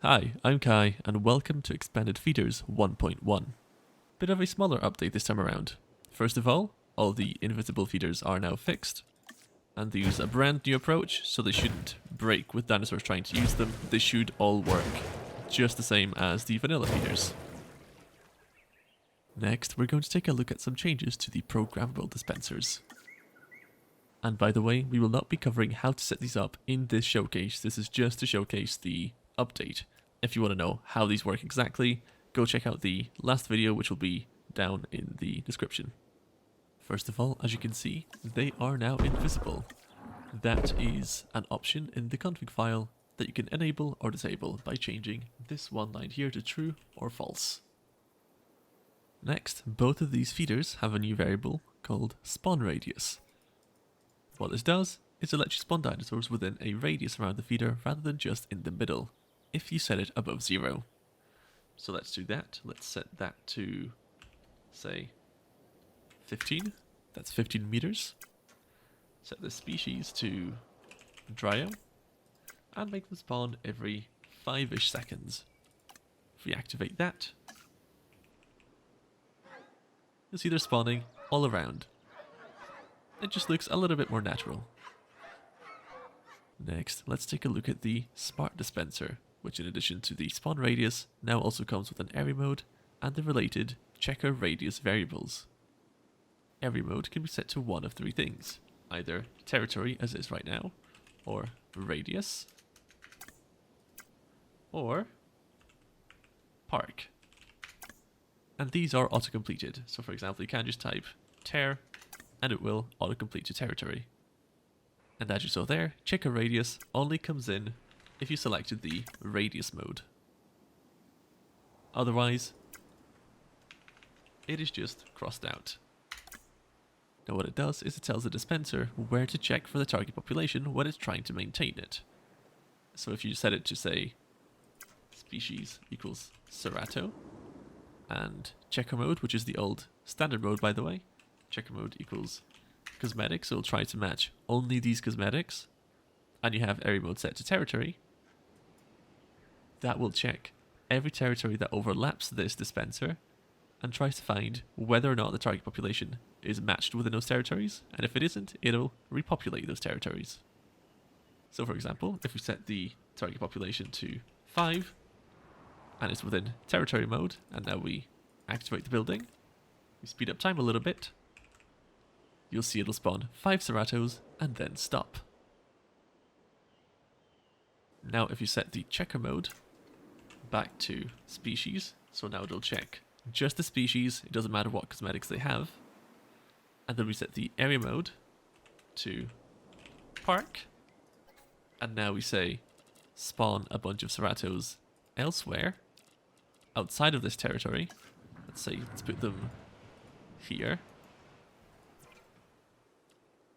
Hi, I'm Kai, and welcome to Expanded Feeders 1.1. Bit of a smaller update this time around. First of all the invisible feeders are now fixed, and they use a brand new approach, so they shouldn't break with dinosaurs trying to use them. They should all work just the same as the vanilla feeders. Next, we're going to take a look at some changes to the programmable dispensers. And by the way, we will not be covering how to set these up in this showcase. This is just to showcase the update. If you want to know how these work exactly, go check out the last video, which will be down in the description. First of all, as you can see, they are now invisible. That is an option in the config file that you can enable or disable by changing this one line here to true or false. Next, both of these feeders have a new variable called spawn radius. What this does is it lets you spawn dinosaurs within a radius around the feeder rather than just in the middle, if you set it above 0. So let's do that. Let's set that to, say, 15. That's 15 meters. Set the species to Dryo, and make them spawn every 5-ish seconds. If we activate that, you'll see they're spawning all around. It just looks a little bit more natural. Next, let's take a look at the Smart Dispenser, which in addition to the spawn radius, now also comes with an area mode and the related checker radius variables. Area mode can be set to one of three things, either territory as is right now, or radius, or park. And these are auto-completed, so for example you can just type ter and it will autocomplete to territory. And as you saw there, checker radius only comes in if you selected the radius mode. Otherwise, it is just crossed out. Now what it does is it tells the dispenser where to check for the target population when it's trying to maintain it. So if you set it to say species equals Cerato, and checker mode, which is the old standard mode by the way, checker mode equals cosmetics, so it'll try to match only these cosmetics, and you have area mode set to territory, that will check every territory that overlaps this dispenser and tries to find whether or not the target population is matched within those territories, and if it isn't, it'll repopulate those territories. So for example, if we set the target population to 5, and it's within territory mode, and now we activate the building, we speed up time a little bit, you'll see it'll spawn 5 Ceratos and then stop. Now if you set the checker mode back to species, so now it'll check just the species, it doesn't matter what cosmetics they have, and then we set the area mode to park, and now we say spawn a bunch of Ceratos elsewhere outside of this territory. Let's put them here.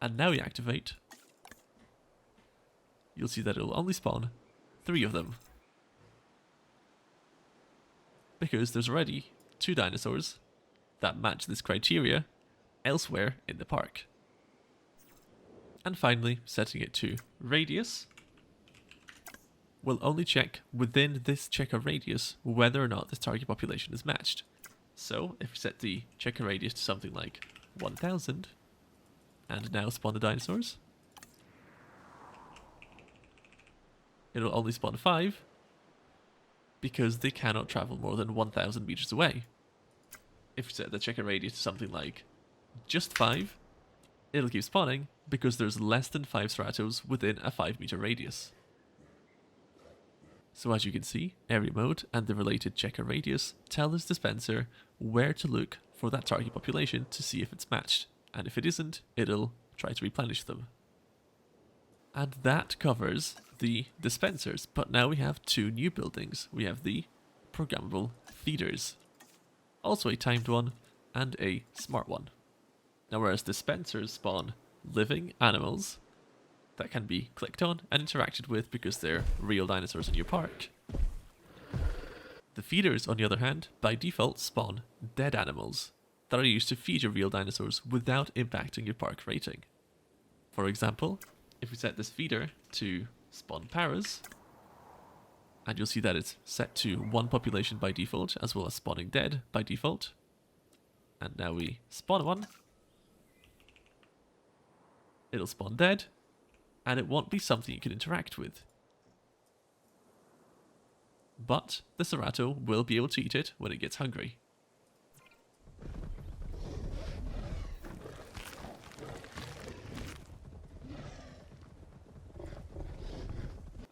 And now we activate, you'll see that it'll only spawn 3 of them. Because there's already 2 dinosaurs that match this criteria elsewhere in the park. And finally, setting it to radius will only check within this checker radius whether or not this target population is matched. So if we set the checker radius to something like 1000, and now spawn the dinosaurs, it'll only spawn 5 because they cannot travel more than 1000 meters away. If you set the checker radius to something like just 5, it'll keep spawning because there's less than 5 Ceratos within a 5-meter radius. So as you can see, area mode and the related checker radius tell this dispenser where to look for that target population to see if it's matched. And if it isn't, it'll try to replenish them. And that covers the dispensers, but now we have 2 new buildings. We have the programmable feeders, also a timed one and a smart one. Now whereas dispensers spawn living animals that can be clicked on and interacted with because they're real dinosaurs in your park, the feeders on the other hand by default spawn dead animals that are used to feed your real dinosaurs without impacting your park rating. For example, if we set this feeder to spawn paras, And you'll see that it's set to 1 population by default, as well as spawning dead by default. And now we spawn one. It'll spawn dead, and it won't be something you can interact with. But the Cerato will be able to eat it when it gets hungry.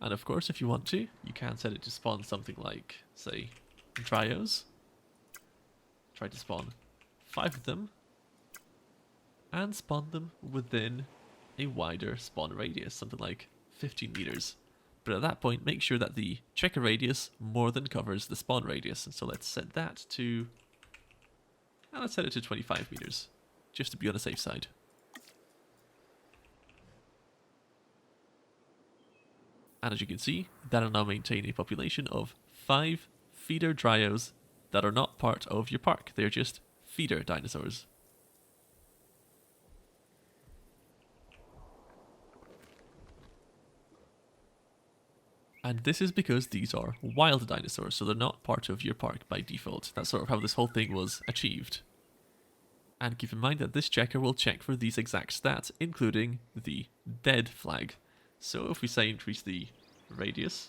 And of course, if you want to, you can set it to spawn something like, say, Dryos. Try to spawn 5 of them, and spawn them within a wider spawn radius, something like 15 meters. But at that point, make sure that the checker radius more than covers the spawn radius. So let's set that to, let's set it to 25 meters, just to be on the safe side. And as you can see, that'll now maintain a population of 5 feeder Dryos that are not part of your park. They're just feeder dinosaurs. And this is because these are wild dinosaurs, so they're not part of your park by default. That's sort of how this whole thing was achieved. And keep in mind that this checker will check for these exact stats, including the dead flag. So if we say increase the radius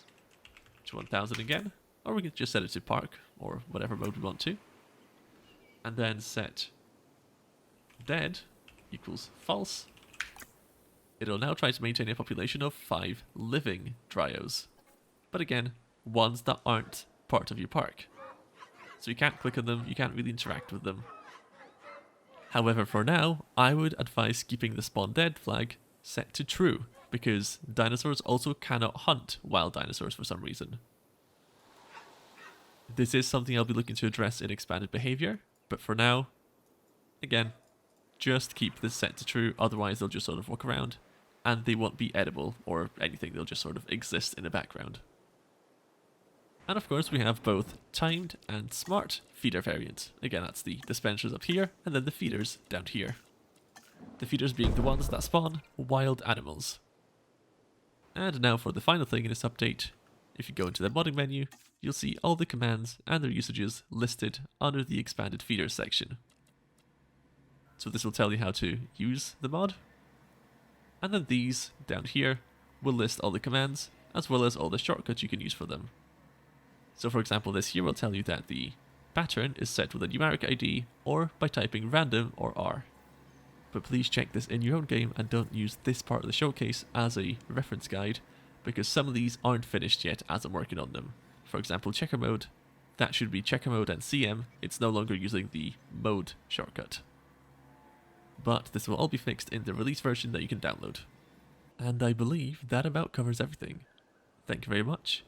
to 1000 again, or we can just set it to park, or whatever mode we want to, and then set dead equals false, it'll now try to maintain a population of 5 living Dryos. But again, ones that aren't part of your park. So you can't click on them, you can't really interact with them. However, for now, I would advise keeping the spawn dead flag set to true, because dinosaurs also cannot hunt wild dinosaurs for some reason. This is something I'll be looking to address in expanded behavior, but for now, again, just keep this set to true, otherwise they'll just sort of walk around, and they won't be edible or anything, they'll just sort of exist in the background. And of course we have both timed and smart feeder variants. Again, that's the dispensers up here, and then the feeders down here. The feeders being the ones that spawn wild animals. And now for the final thing in this update. If you go into the modding menu, you'll see all the commands and their usages listed under the expanded feeders section. So this will tell you how to use the mod. And then these down here will list all the commands as well as all the shortcuts you can use for them. So for example, this here will tell you that the pattern is set with a numeric ID or by typing random or R. But please check this in your own game and don't use this part of the showcase as a reference guide, because some of these aren't finished yet as I'm working on them. For example, checker mode, that should be checker mode and CM, it's no longer using the mode shortcut. But this will all be fixed in the release version that you can download. And I believe that about covers everything. Thank you very much,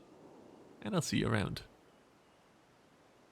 and I'll see you around.